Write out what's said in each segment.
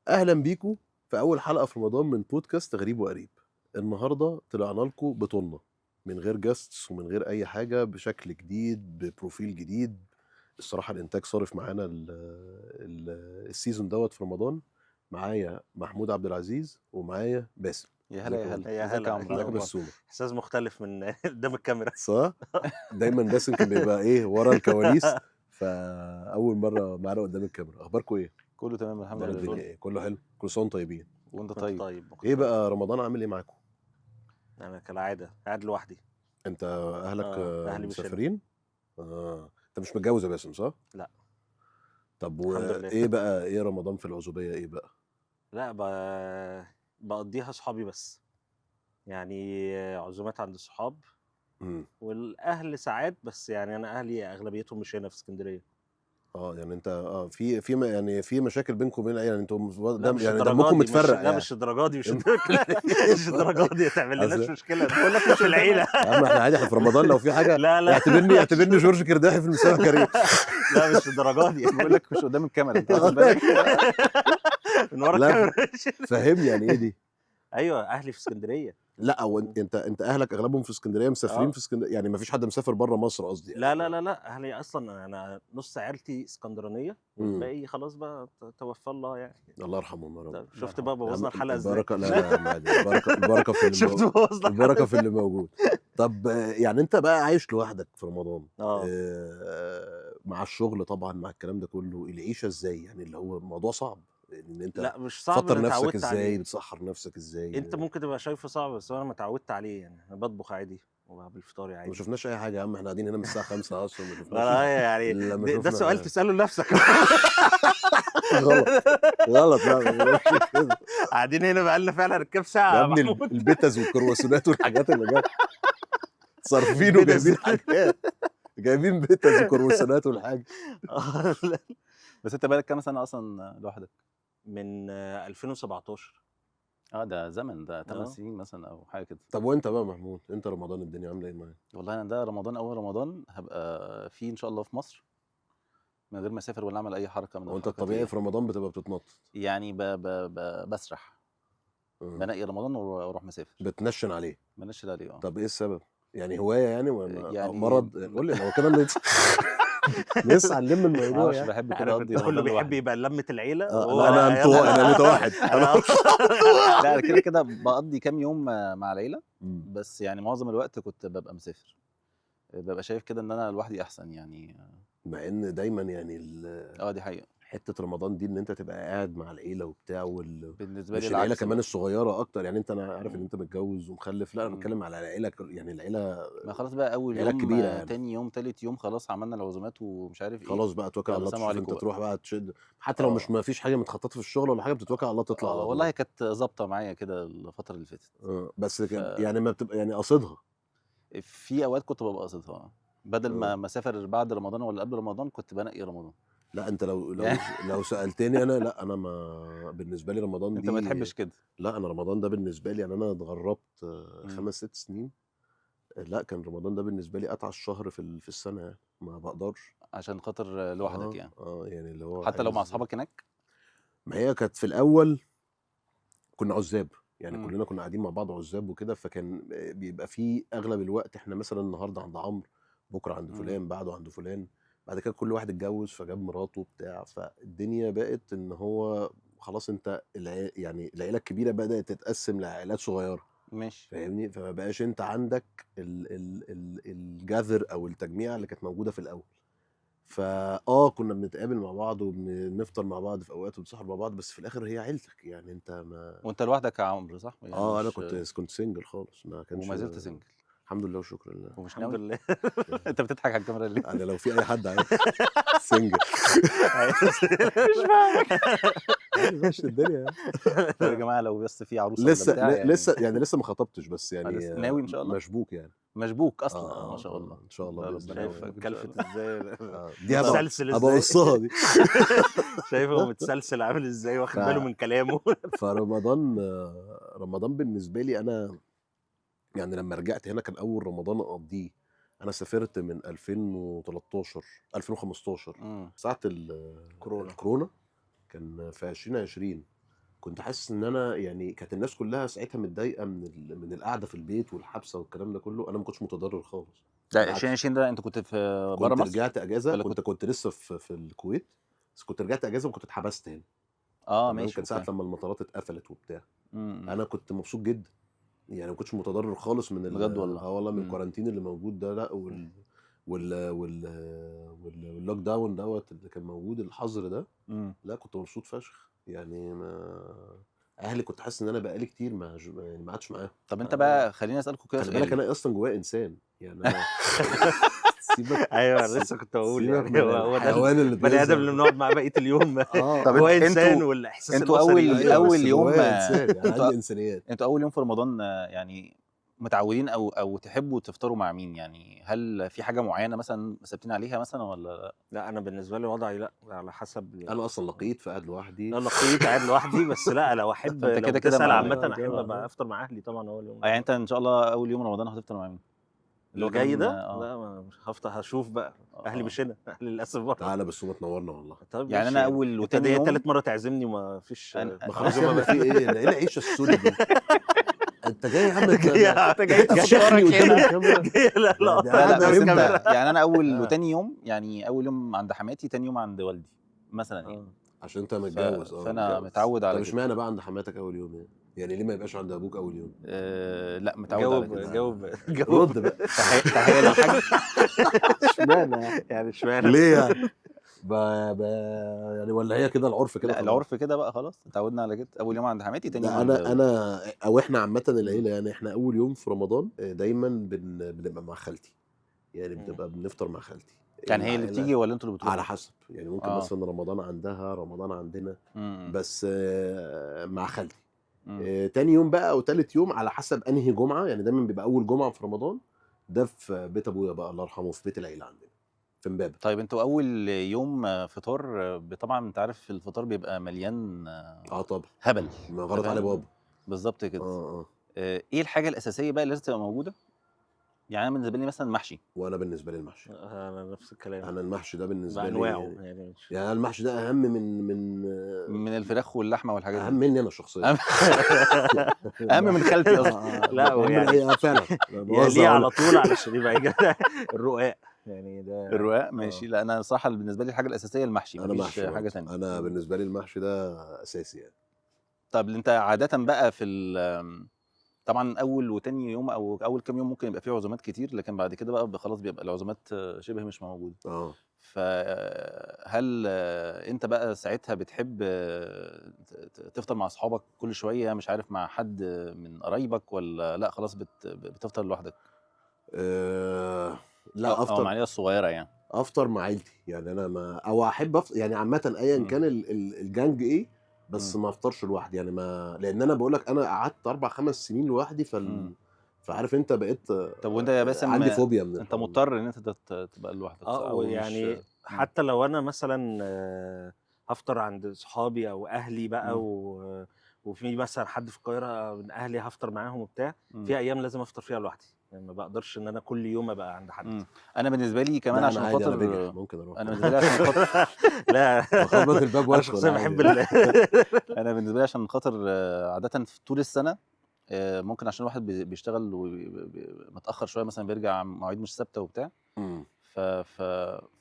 اهلا بيكم في اول حلقه في رمضان من بودكاست غريب وقريب. النهارده طلعنا لكم بطولنا من غير جاستس ومن غير اي حاجه، بشكل جديد ببروفيل جديد. الصراحه الانتاج صارف معانا السيزون دوت في رمضان. معايا محمود عبد العزيز ومعايا باسم. يا هلا ازيك يا يا ولد؟ هلا يا ازيك يا هلا، عمرو؟ إيه ازيك يا الاخبار؟ بسومه؟ احساس مختلف من قدام الكاميرا. صح. دايما باسم كان بيبقى ايه ورا الكواليس، فاول مره معانا قدام الكاميرا. اخباركم ايه؟ كله تمام الحمد اخبار زي الدنيا لله. الفل. ايه؟ كله حلو؟ كل سنه وانتم طيبين. وانت وانت طيب؟ طيب ايه مختلف. بقى رمضان عامل ايه معاكم؟ انا كالعاده قاعد لوحدي. انت اهلك اهلي مش هنا. مسافرين؟ انت مش متجوز يا باسم صح؟ لا. طب الحمد لله. وايه بقى ايه رمضان في العزوبيه ايه بقى؟ لا بقضيها صحابي بس، يعني عزومات عند الصحاب امم والاهل ساعات، بس يعني انا اهلي اغلبيتهم مش هنا في اسكندريه. يعني انت يعني في مشاكل بينكم وبين العيله، يعني انتوا لا مش يعني الدرجات دمكم دي، مش متفرق لا يعني. مش الدرجات دي، فهمت؟ مش الدرجات دي، تعمل لناش أصل مشكله بقول لك مش في العيله. يا عم احنا عادي، احنا في رمضان لو في حاجه لا لا اعتبرني جورج كرداحي في المسابقه كريم. لا مش الدرجات دي. بقول لك مش قدام الكاميرا، انت واخد بالك؟ من ورا لا الكاميرا. فهمني يعني ايه دي؟ ايوه اهلي في اسكندريه. لا او انت اهلك اغلبهم في اسكندريه، مسافرين اه في اسكندريه، يعني ما فيش حد مسافر بره مصر قصدي يعني. لا لا لا لا، اهلي اصلا انا نص عيلتي اسكندرانيه امم والباقي خلاص بقى توفى الله يعني. الله يرحمهم يا رب. طب الله شفت يرحمه. بقى يا عم بوظنا الحلقه ازاي؟ البركه، لا لا يا عم عادي، البركه في اللي شفت بوظنا الحلقه البركه في ازاي؟ اللي موجود. طب يعني انت بقى عايش لوحدك في رمضان، اه مع الشغل طبعا، مع الكلام ده كله، العيشه ازاي؟ يعني اللي هو الموضوع صعب ان انت لا مش صعب، تفطر انا نفسك اتعودت ازاي، عليه. بتسحر نفسك ازاي؟ انت ممكن تبقى شايفه صعب بس انا ما اتعودت عليه، يعني انا بطبخ عادي وبعمل فطاري ما عادي. شفناش اي حاجه يا عم، احنا قاعدين هنا من الساعه 5 اصلا ما لا شفناش لا يعني الا لما ده سؤال شفنا. تساله لنفسك. غلط غلط، لا ما بنقولش كده. قاعدين هنا بقالنا فعلا كام يا ساعه يا ابني محمود. البيتز والكرواسونات والحاجات اللي جت صارفين البدز. وجايبين حاجات، جايبين بيتز وكرواسونات والحاجه. لا. بس انت بقالك كام سنه اصلا لوحدك؟ من 2017. ده زمن، ده 8 اه سنين مثلا او حاجه كده. طب وانت بقى محمود، انت رمضان الدنيا عامله ايه معاك؟ والله انا ده رمضان، اول رمضان هبقى فيه ان شاء الله في مصر، من غير ما اسافر ولا اعمل اي حركه من هو انت الحركات الطبيعي اللي في رمضان بتبقى بتتنطط؟ يعني بسرح، مم. بنقي رمضان واروح مسافر. بتنشن عليه؟ مالناش عليه طب ايه السبب؟ يعني هوايه يعني أو يعني مرض؟ قول لي لو كده نسعى نلم ما الموضوع اعرفش، يعني. بحب كده عارف اقضي انت كله رمضان بيحب لوحدي. يبقى لمة العيلة وهو لا انا يلا. متوحد انا لا انا كده كده بقضي كام يوم مع العيله، مم. بس يعني معظم الوقت كنت ببقى مسافر، ببقى شايف كده ان انا لوحدي احسن يعني. مع ان دايما يعني دي حقيقه. حته رمضان دي ان انت تبقى قاعد مع العيله وبتاع بالنسبه لي مش العيله العكس كمان بقى. الصغيره اكتر، يعني انا عارف ان مم. انت متجوز ومخلف، لا انا مم. بتكلم على العيله يعني العيله ما خلاص بقى، اول العيله يوم الكبيره يعني. تاني يوم تالت يوم خلاص عملنا العزومات ومش عارف ايه. خلاص بقى توكل على يلا الله، سلام تشوف انت عليكم بقى. تروح بقى تشد، حتى لو مش اه ما فيش حاجه متخططه في الشغل ولا حاجه، بتتوكل على الله تطلع على والله رمضان. كانت ظابطه معايا كده الفتره اللي فاتت. بس ففي يعني ما بتبقى يعني قصدها. اوقات كنت ببقى قاصدها، بدل آه. ما اسافر بعد رمضان ولا قبل رمضان كنت بنقي رمضان. لا انت لو يعني لو سالتني انا، لا انا ما بالنسبه لي رمضان انت ما دي، تحبش كده. لا انا رمضان ده بالنسبه لي، يعني انا اتغربت مم. 5 6 سنين. لا كان رمضان ده بالنسبه لي اتعس شهر في السنه، يعني ما بقدرش. عشان خاطر لوحدك يعني، يعني اللي هو حتى لو مع عايز. اصحابك هناك. ما هي كانت في الاول كنا عزاب، يعني مم. كلنا كنا قاعدين مع بعض عزاب وكده، فكان بيبقى فيه اغلب الوقت احنا مثلا النهارده عند عمرو، بكره عند مم. فلان، بعده عند فلان. بعد كده كل واحد اتجوز فجاب مراته بتاع، فالدنيا بقت ان هو خلاص انت يعني العيله الكبيره بدات تتقسم لعائلات صغيره. ماشي. فاهمني؟ فما بقاش انت عندك الجذر او التجميع اللي كانت موجوده في الاول. كنا بنتقابل مع بعض وبنفطر مع بعض في اوقات وبنسهر مع بعض، بس في الاخر هي عيلتك، يعني انت ما. وانت لوحدك يا عمرو صح؟ يعني انا مش كنت سنجل خالص، ما كانش. وما زلت سنجل الحمد لله وشكرا لله. ومش الحمد ناوي؟ لله. انت بتضحك على الكاميرا ليه؟ انا لو في اي حد عادي سنجل مش فاهمك. عادي، ماشي الدنيا يعني. طب يا جماعه لو بس في عروسه ولا لسه بتاع يعني. لسه ما خطبتش، بس يعني لسه ناوي ان شاء الله. مشبوك يعني. مشبوك اصلا، ما شاء الله. ان شاء الله لا باذن ربنا الله شايف يعني. يوفقك ان شاء كلفت الله. ازاي؟ دي متسلسل هبقى ازاي؟ قصها دي. شايفه متسلسل عامل ازاي، واخد باله من كلامه. فرمضان رمضان بالنسبه لي انا، يعني لما رجعت هنا كان اول رمضان اقضيه. انا سافرت من 2013 2015 امم ساعه كورونا. الكورونا، كان في 2020. كنت حاسس ان انا يعني كانت الناس كلها ساعتها متضايقه من القعده في البيت والحبسه والكلام ده كله، انا ما كنتش متضرر خالص. ده بالعكس 2020 ده انت كنت في بره كنت مصر رجعت اجازه، ولا كنت؟ كنت لسه في الكويت، بس كنت رجعت اجازه وكنت اتحبست هنا. تمام، ماشي كانت ساعه اوكي. لما المطارات اتقفلت وبتاع. امم انا كنت مبسوط جدا، يعني ما كنتش متضرر خالص من بجد والله. والله من امم الكورانتين اللي موجود ده، لا واللوك داون دوت اللي كان موجود، الحظر ده. امم لا كنت مبسوط فشخ يعني. ما اهلي كنت حاسس ان انا بقالي كتير يعني ما قعدتش معاهم. طب انت انا بقى خليني اسالكوا كده خلي بالك سؤال. انا اصلا جوايا انسان، يعني انا سيبك ايوه انا لسه كنت بقول سيبك يعني من هو ده الحيوان اللي البني ادم بيظهر اللي ده. بنقعد معاه بقيه اليوم طب هو انتوا انسان والاحساس انتوا الاسري اول كده. ايوه اول بس يوم جوايا انسان، يعني انتوا عندي انسانيات. انتوا اول يوم في رمضان يعني متعودين او تحبوا تفطروا مع مين؟ يعني هل في حاجه معينه مثلا ثابتين عليها مثلا ولا؟ لا انا بالنسبه لي وضعي لا على حسب انا اصلا لقيت فقاعد لوحدي. انا لقيت قاعد لوحدي، بس لا لو احب فانت لو كده كده بتسال مع عامه ايوه احب جدع. ابقى افطر مع اهلي طبعا اول يوم يعني رمضان. انت ان شاء الله اول يوم رمضان هتفطر مع مين؟ اللي هو اللي جاي كمان ده لا مش هفطر، هشوف بقى اهلي مش هنا للاسف بره. تعالى بس ما تنورنا والله. طب يعني ماشي انا يعني اول انت وتاني دي يوم تالت مره تعزمني وما فيش ما خلاص يا عزومه ابني، بقى. في ايه؟ ده ايه العيشه السوداء دي؟ انت جاي يا عم انت جاي تفشخني تفطرك قدام هنا الكاميرا. جاي لا ده لا ده لا قاعد لا، بس قدام الكاميرا. انت يعني انا اول اه وتاني يوم، يعني اول يوم عند حماتي، تاني يوم عند والدي مثلا يعني. عشان انت متجوز. فانا متجوز. متعود طب على كده. اشمعنى بقى عند حماتك اول يوم يعني؟ يعني ليه ما يبقاش عند ابوك اول يوم؟ لا متعود على جاوب كده. جاوب آه. جاوب. رد بقى. تحية للحاج. اشمعنى يعني؟ يعني اشمعنى؟ ليه يعني؟ ب... ب... يعني ولا هي كده العرف كده لا خلاص؟ العرف كده بقى خلاص، اتعودنا على كده. اول يوم عند حماتي، تاني يوم ده عند انا او احنا عامه مم. العيله، يعني احنا اول يوم في رمضان دايما بنبقى مع خالتي، يعني مم. بنبقى بنفطر مع خالتي يعني هي اللي العائله. بتيجي ولا انتوا اللي على بتروحوا؟ حسب، يعني ممكن مثلا رمضان عندها رمضان عندنا، مم. بس مع خالتي. مم. تاني يوم بقى او تالت يوم على حسب انهي جمعه، يعني دايما بيبقى اول جمعه في رمضان ده في بيت ابويا بقى الله يرحمه، في بيت العيله عندنا في امبابه. طيب انتوا اول يوم فطار، طبعا انت عارف الفطار بيبقى مليان اه طبعا، هبل. ما انت غلط علي فاهم؟ بابا. بالظبط كده. اه ايه الحاجه الاساسيه بقى اللي لازم تبقى موجوده؟ يعني انا بالنسبه لي مثلا محشي. وانا بالنسبه لي المحشي، انا نفس الكلام انا المحشي ده بالنسبه لي بانواعه يعني، يعني مش يعني المحشي ده اهم من من الفراخ واللحمه والحاجات اهم دي. مني انا شخصيا. اهم اهم من خالتي اصلا. لا اهم من ويعني اي فعلا. يليه على طول علشان يبقى يجي الرقاق يعني ده. الرقاق ماشي. لا انا صراحه بالنسبه لي الحاجه الاساسيه المحشي، انا مفيش محشي حاجه برضه، تانية. انا بالنسبه لي المحشي ده اساسي يعني. طب انت عاده بقى في طبعا اول وتاني يوم او اول كام يوم ممكن يبقى فيه عزومات كتير، لكن بعد كده بقى خلاص بيبقى العزومات شبه مش موجوده. اه فهل انت بقى ساعتها بتحب تفطر مع اصحابك كل شويه، مش عارف مع حد من قرايبك، ولا لا خلاص بتفطر لوحدك؟ لا او مع افطر، العيله الصغيره يعني. افطر مع عيلتي يعني. انا ما او احب افطر يعني عامه ايا مم. كان الجانج ايه، بس مم. ما افطرش لوحدي يعني. ما لان انا بقول لك انا قعدت 4 5 سنين لوحدي مم. فعارف انت بقيت طب وانت يا باسم عندي فوبيا من انت الحوار ده. مضطر ان انت تبقى لوحدك صح؟ او مش ويعني حتى لو انا مثلا هفطر عند صحابي او اهلي بقى وفي مثلا حد في القاهره من اهلي هفطر معاهم وبتاع، في ايام لازم افطر فيها لوحدي يعني ما بقدرش ان انا كل يوم ابقى عند حد. انا بالنسبه لي كمان لا انا عشان عادي، انا خاطر بجح ممكن اروح. انا بالنسبه لي عشان خاطر لا بخبط الباب انا وادخل شخصيا بحب عادي. انا بالنسبه لي عشان خاطر عاده في طول السنه ممكن عشان الواحد بيشتغل متاخر شويه، مثلا بيرجع مواعيد مش ثابته وبتاع. مم.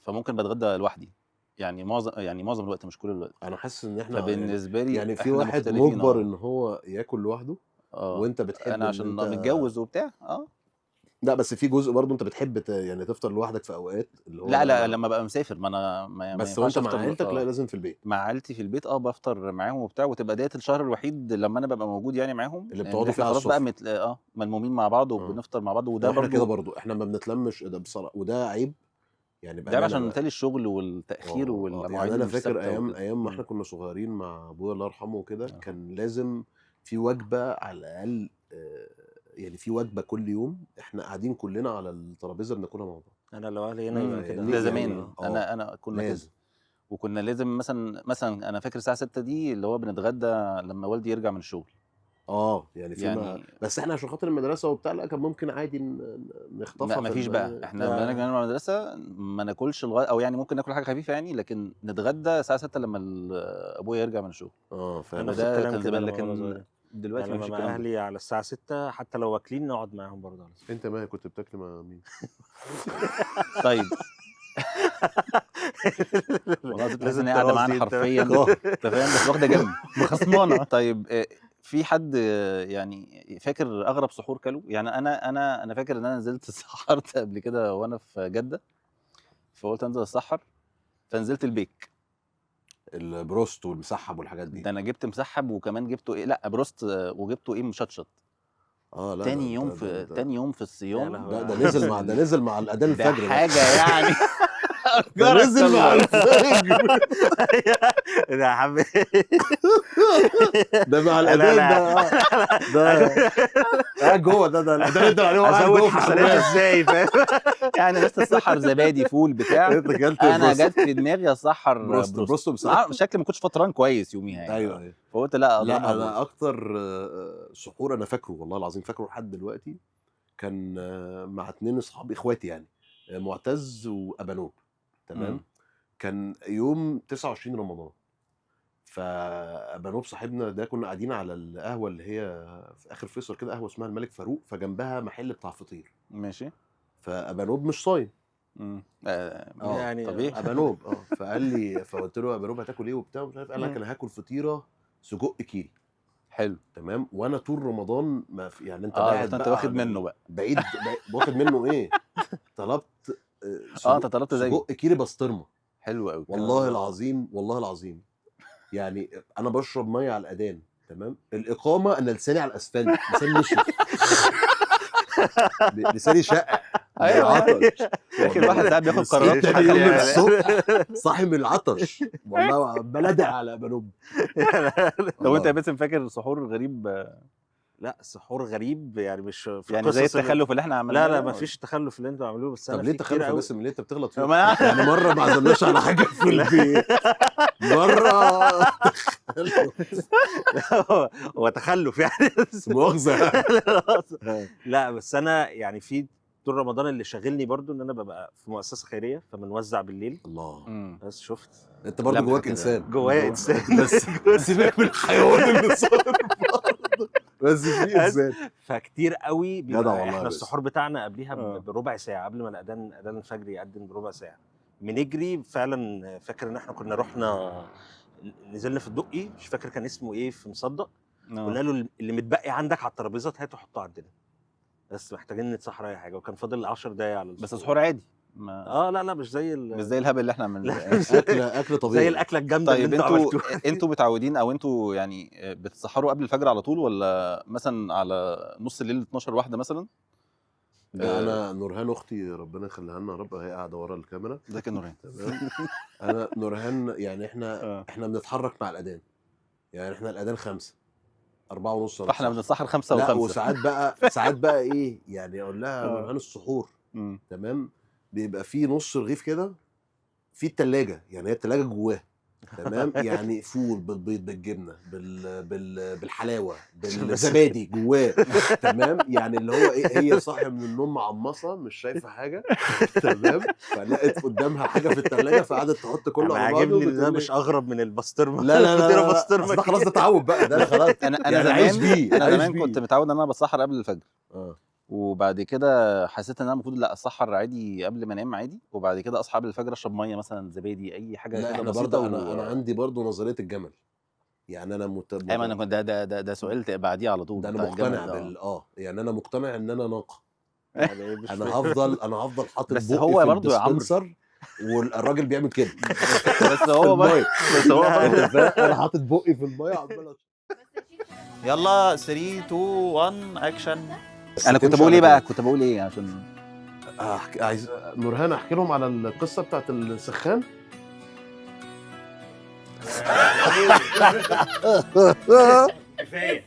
فممكن بتغدى لوحدي، يعني معظم الوقت مش كل الوقت. انا حاسس ان احنا يعني، فبالنسبه لي يعني في احنا واحد مختلفين. مجبر ان هو ياكل لوحده، وانت بتحب انا ان عشان انت متجوز وبتاع لا بس في جزء برضه انت بتحب يعني تفطر لوحدك في اوقات اللي هو لا لا لا، انا. لما ابقى مسافر ما انا ما بس ينفعش وانت مع افطر عيلتك لا لازم في البيت مع عيلتي في البيت. بفطر معاهم وبتاع، وتبقى ديت الشهر الوحيد لما انا ببقى موجود يعني معاهم، اللي لان بتقعدوا فيه احنا على خلاص بقى السفره. ملمومين مع بعض اه وبنفطر مع بعض. وده احنا كده برضو برضه احنا ما بنتلمش ده بصراحه، وده عيب يعني ده بامانه عشان بقى. مثال الشغل والتاخير يعني والمواعيد انا اللي مش فاكر ثابته ايام وكده. ايام ما احنا كنا صغيرين مع ابويا الله يرحمه وكده، الله يرحمه. كان لازم في وجبه على الاقل يعني في وجبه كل يوم احنا قاعدين كلنا على الترابيزه بناكلها مع بعض. انا لو اهلي هنا يبقى كده ده فاهمني يعني؟ زمان. انا كنا كده. لازم. وكنا لازم مثلا انا فاكر الساعه 6 دي اللي هو بنتغدى لما والدي يرجع من الشغل. يعني يعني بس احنا عشان خاطر المدرسه وبتاع، لا كان ممكن عادي نخطفها ما فيش بقى، احنا لا. لما نيجي نعمل المدرسه ما ناكلش او يعني ممكن ناكل حاجه خفيفه يعني، لكن نتغدى الساعه 6 لما ابويا يرجع من الشغل. فاهم. نفس وده الكلام كان كده زمان، لما وانا لكن صغير. دلوقتي يعني ما لما فيش مع الكلام ده. اهلي على الساعه 6 حتى لو واكلين نقعد معاهم برضه على انت ما كنت بتاكل مع مين؟ طيب والله تحس ان لازم هي قاعده معانا ترازي انت. حرفيا، انت فاهم، بس واخده جنب مخصمانه. طيب في حد يعني فاكر اغرب سحور كله؟ يعني انا فاكر ان انا نزلت سحرت قبل كده وانا في جده، فقلت انزل اتسحر، فنزلت البيك. البروست والمسحب والحاجات دي. ده انا جبت مسحب، وكمان جبته ايه، لا بروست، وجبته ايه مشطشط. لا تاني يوم في تاني يوم في يا الصيام. لهوي. ده نزل مع الاذان ده الفجر. حاجه يعني ده نزل مع الفجر. ده يا حبيبي ده مع لا الاذان لا ده قاعد جوه. ده الاذان يدل عليه وهو قاعد ازود جوه في حسنات الحمام. ازاي فاهم؟ يعني الناس تتسحر زبادي فول بتاع، انت اكلت انا بروست. جت في دماغي اسحر بروست ومسحب. شكلي ما كنتش فطران كويس يوميها يعني. ايوه. فقلت لا اضربها لا انا بروست. اكتر سحور انا فاكره والله العظيم، فاكره لحد دلوقتي، كان مع 2 اصحابي اخواتي يعني، معتز وابانوب. تمام. كان يوم 29 رمضان، فابانوب صاحبنا ده كنا قاعدين على القهوه اللي هي في اخر فيصل كده، قهوه اسمها الملك فاروق، فجنبها محل بتاع فطير. ماشي. فابانوب مش صايم. يعني طبيعي. ابانوب فقال لي، فقلت له ابانوب هتاكل ايه وبتاع مش عارف، قال لك مم. انا هاكل فطيره سجق كيري. حلو. تمام. وانا طول رمضان ما في يعني، انت قلت قاعد انت بقى واخد على منه بقى. بعيد واخد منه ايه؟ طلبت انت طلبت زيه. سجق كيري بسطرمه. حلو قوي. والله العظيم والله العظيم، يعني انا بشرب ميه على الاذان. تمام. الاقامه انا لساني على الاسفلت، لساني نشف. لساني شقق ايوه بالعطش. يا اخي الواحد ساعات بياخد مسكين قرارات تاني يوم يعني. الصبح صاحي من العطش والله، عمال ادعي على بنوب. طب انت يا باسم فاكر سحور غريب؟ لا سحور غريب يعني مش في يعني زي القصص التخلف اللي احنا عملناه. لا ما فيش تخلف اللي انتوا عملوه، بس طب انا ليه في كتير تخلف يا قوي. باسم؟ ليه انت بتغلط فيه؟ ما- يعني مره ما عزمناش على حاجه في البيت، مره هو تخلف يعني مؤاخذه. لا بس انا يعني في طول رمضان اللي شاغلني برضو ان انا ببقى في مؤسسه خيريه فبنوزع بالليل. الله، بس شفت انت برضه لمحة جواك كده. انسان. جوايا انسان بس سيبك من الحيوان اللي صار برضه، بس في انسان. فكتير قوي جدع بيبقى والله احنا يا السحور بتاعنا قبليها آه. بربع ساعه قبل ما اذان الفجر يأذن بربع ساعه بنجري فعلا. فاكر ان احنا كنا رحنا نزلنا في الدقي، مش فاكر كان اسمه ايه، في مصدق. قلنا له اللي متبقي عندك على الترابيزات هاته حطه عندنا، بس محتاجين نتسحر اي حاجه، وكان فاضل 10 دقايق على بس سحور عادي. لا مش زي مش زي الهبل اللي احنا عملناه. اكل طبيعي. زي الاكله الجامده طيب اللي انتوا عملتوها. انتوا متعودين او انتوا يعني بتتسحروا قبل الفجر على طول، ولا مثلا على نص الليل 12 واحده مثلا؟ ده انا نورهان اختي ربنا يخليها لنا يا رب، هي قاعده ورا الكاميرا. ده كان نورين. تمام. انا نورهان يعني احنا بنتحرك مع الاذان، يعني احنا الاذان 5 4:30. فاحنا بنتسحر 5 لا و5. وساعات بقى ايه يعني، اقول لها نورهان السحور. تمام. بيبقى فيه نص رغيف كده في التلاجة، يعني هي التلاجة جواها. تمام. يعني فول بالبيض بالجبنه بالحلاوه بالزبادي جواه. تمام. يعني اللي هو ايه، هي صاحيه من النوم معمصه مش شايفه حاجه. تمام. فلقت قدامها حاجه في التلاجة فقعدت تحط كله انا على بعضه. عاجبني ده مش اغرب من البسطرمه. لا بسطرمه أصل ده خلاص ده تعود بقى، ده خلاص. انا يعني عايش بيه، انا عايش زمان بيه. كنت متعود ان انا بتسحر قبل الفجر. وبعد كده حسيت ان انا المفروض لا اتسحر عادي قبل ما انام عادي، وبعد كده اصحى قبل الفجر اشرب ميه مثلا زبادي اي حاجه لا كده احنا بسيطه. برضه انا عندي برضه نظريه الجمل، يعني انا ايوه انا كنت ده سؤال بعديه على طول. ده انا مقتنع يعني انا مقتنع ان انا ناقه. يعني مش انا هفضل حاطط بس بقي هو في برضه يا عمرو الديسبنسر والراجل بيعمل كده. بس هو برضه انا حاطط بقي في الميه عمال. يلا 3 2 1 اكشن. انا كنت بقول ايه بقى، كنت بقول ايه عشان عايز نورهان احكي لهم على القصه بتاعت السخان. كفايه